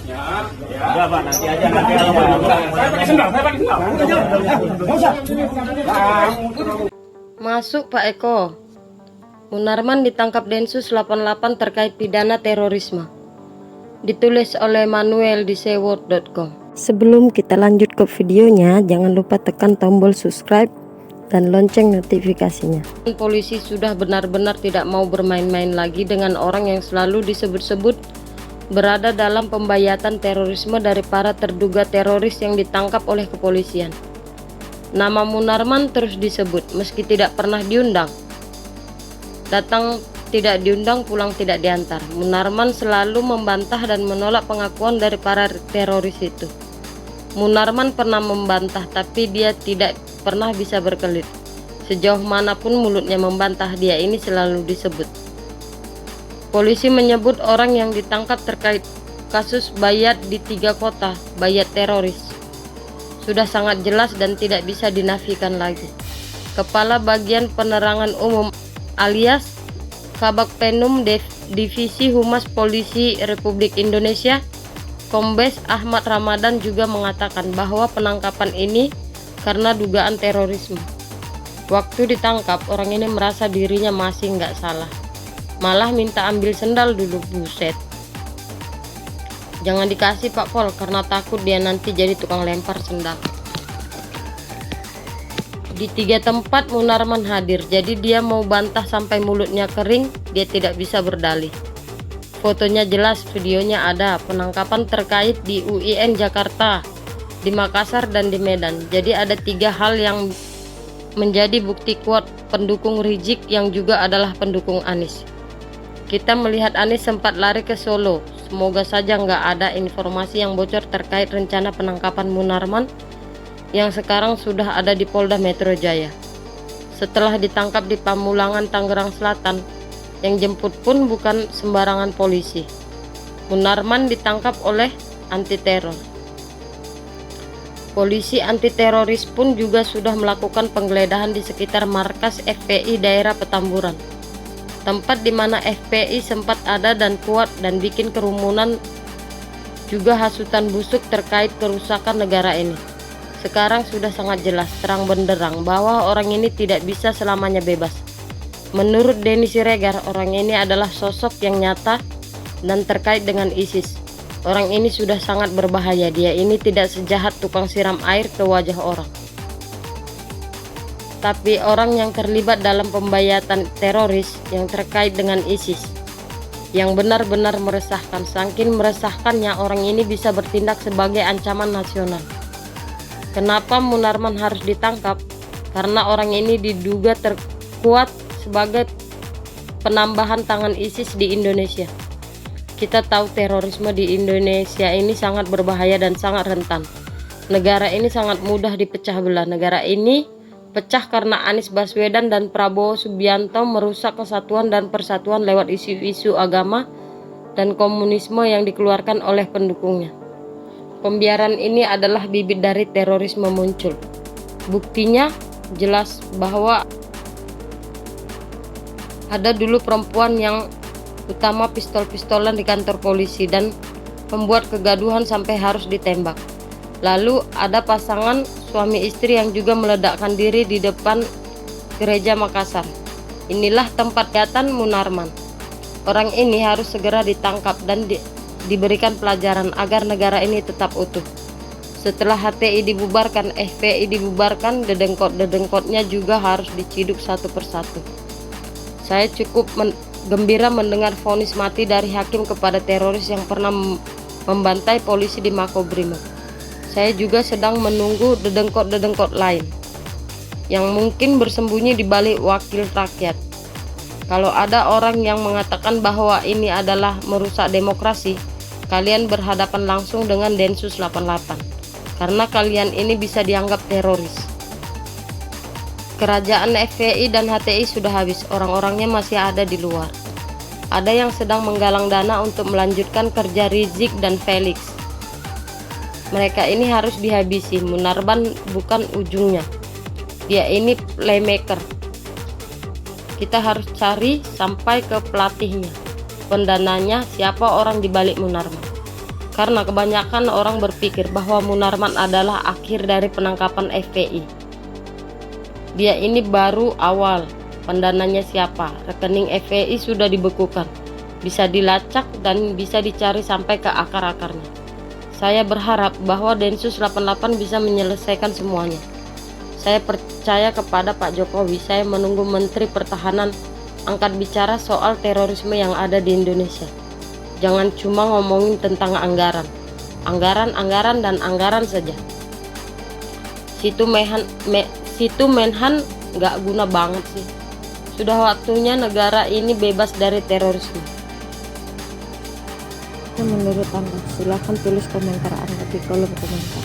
Ya, Udah Pak, nanti aja. Saya pakai sendal. Masuk Pak Eko. Munarman ditangkap Densus 88 terkait pidana terorisme. Ditulis oleh Manuel di seword.com. Sebelum kita lanjut ke videonya, jangan lupa tekan tombol subscribe dan lonceng notifikasinya. Polisi sudah benar-benar tidak mau bermain-main lagi dengan orang yang selalu disebut-sebut berada dalam pembayatan terorisme dari para terduga teroris yang ditangkap oleh kepolisian. Nama Munarman terus disebut meski tidak pernah diundang. Datang tidak diundang, pulang tidak diantar. Munarman selalu membantah dan menolak pengakuan dari para teroris itu. Munarman pernah membantah, tapi dia tidak pernah bisa berkelit. Sejauh manapun mulutnya membantah, dia ini selalu disebut. Polisi menyebut orang yang ditangkap terkait kasus bayat di 3 kota, bayat teroris. Sudah sangat jelas dan tidak bisa dinafikan lagi. Kepala Bagian Penerangan Umum alias Kabagpenum Divisi Humas Polisi Republik Indonesia, Kombes Ahmad Ramadan juga mengatakan bahwa penangkapan ini karena dugaan terorisme. Waktu ditangkap, orang ini merasa dirinya masih nggak salah. Malah minta ambil sendal dulu, buset. Jangan dikasih Pak Pol karena takut dia nanti jadi tukang lempar sendal. Di 3 tempat Munarman hadir, jadi dia mau bantah sampai mulutnya kering, dia tidak bisa berdalih. Fotonya jelas, videonya ada. Penangkapan terkait di UIN Jakarta, di Makassar dan di Medan. Jadi ada 3 hal yang menjadi bukti kuat pendukung Rizik yang juga adalah pendukung Anies. Kita melihat Anies sempat lari ke Solo. Semoga saja nggak ada informasi yang bocor terkait rencana penangkapan Munarman yang sekarang sudah ada di Polda Metro Jaya. Setelah ditangkap di Pamulangan, Tangerang Selatan, yang jemput pun bukan sembarangan polisi. Munarman ditangkap oleh anti teror. Polisi anti teroris pun juga sudah melakukan penggeledahan di sekitar markas FPI daerah Petamburan, tempat di mana FPI sempat ada dan kuat dan bikin kerumunan, juga hasutan busuk terkait kerusakan negara ini. Sekarang sudah sangat jelas terang benderang bahwa orang ini tidak bisa selamanya bebas. Menurut Denny Siregar, orang ini adalah sosok yang nyata dan terkait dengan ISIS. Orang ini sudah sangat berbahaya. Dia ini tidak sejahat tukang siram air ke wajah orang. Tapi orang yang terlibat dalam pembayatan teroris yang terkait dengan ISIS yang benar-benar meresahkan. Saking meresahkannya, orang ini bisa bertindak sebagai ancaman nasional. Kenapa Munarman harus ditangkap? Karena orang ini diduga terkuat sebagai penambahan tangan ISIS di Indonesia. Kita tahu terorisme di Indonesia ini sangat berbahaya dan sangat rentan. Negara ini sangat mudah dipecah belah. Negara ini pecah karena Anies Baswedan dan Prabowo Subianto merusak kesatuan dan persatuan lewat isu-isu agama dan komunisme yang dikeluarkan oleh pendukungnya. Pembiaran ini adalah bibit dari terorisme muncul. Buktinya jelas bahwa ada dulu perempuan yang utama pistol-pistolan di kantor polisi dan membuat kegaduhan sampai harus ditembak. Lalu ada pasangan suami istri yang juga meledakkan diri di depan gereja Makassar. Inilah tempat datang Munarman. Orang ini harus segera ditangkap dan diberikan pelajaran agar negara ini tetap utuh. Setelah HTI dibubarkan, FPI dibubarkan, dedengkot-dedengkotnya juga harus diciduk satu persatu. Saya cukup gembira mendengar vonis mati dari hakim kepada teroris yang pernah membantai polisi di Makobrimob. Saya juga sedang menunggu dedengkot-dedengkot lain yang mungkin bersembunyi di balik wakil rakyat. Kalau ada orang yang mengatakan bahwa ini adalah merusak demokrasi, kalian berhadapan langsung dengan Densus 88 karena kalian ini bisa dianggap teroris. Kerajaan FPI dan HTI sudah habis, orang-orangnya masih ada di luar. Ada yang sedang menggalang dana untuk melanjutkan kerja Rizik dan Felix. Mereka ini harus dihabisi. Munarman bukan ujungnya. Dia ini playmaker. Kita harus cari sampai ke pelatihnya, pendananya, siapa orang di balik Munarman. Karena kebanyakan orang berpikir bahwa Munarman adalah akhir dari penangkapan FPI. Dia ini baru awal. Pendananya siapa? Rekening FPI sudah dibekukan, bisa dilacak dan bisa dicari sampai ke akar-akarnya. Saya berharap bahwa Densus 88 bisa menyelesaikan semuanya. Saya percaya kepada Pak Jokowi. Saya menunggu Menteri Pertahanan angkat bicara soal terorisme yang ada di Indonesia. Jangan cuma ngomongin tentang anggaran, dan anggaran saja. Situ Menhan nggak guna banget sih. Sudah waktunya negara ini bebas dari terorisme. Menurut Anda, silahkan tulis komentar Anda di kolom komentar.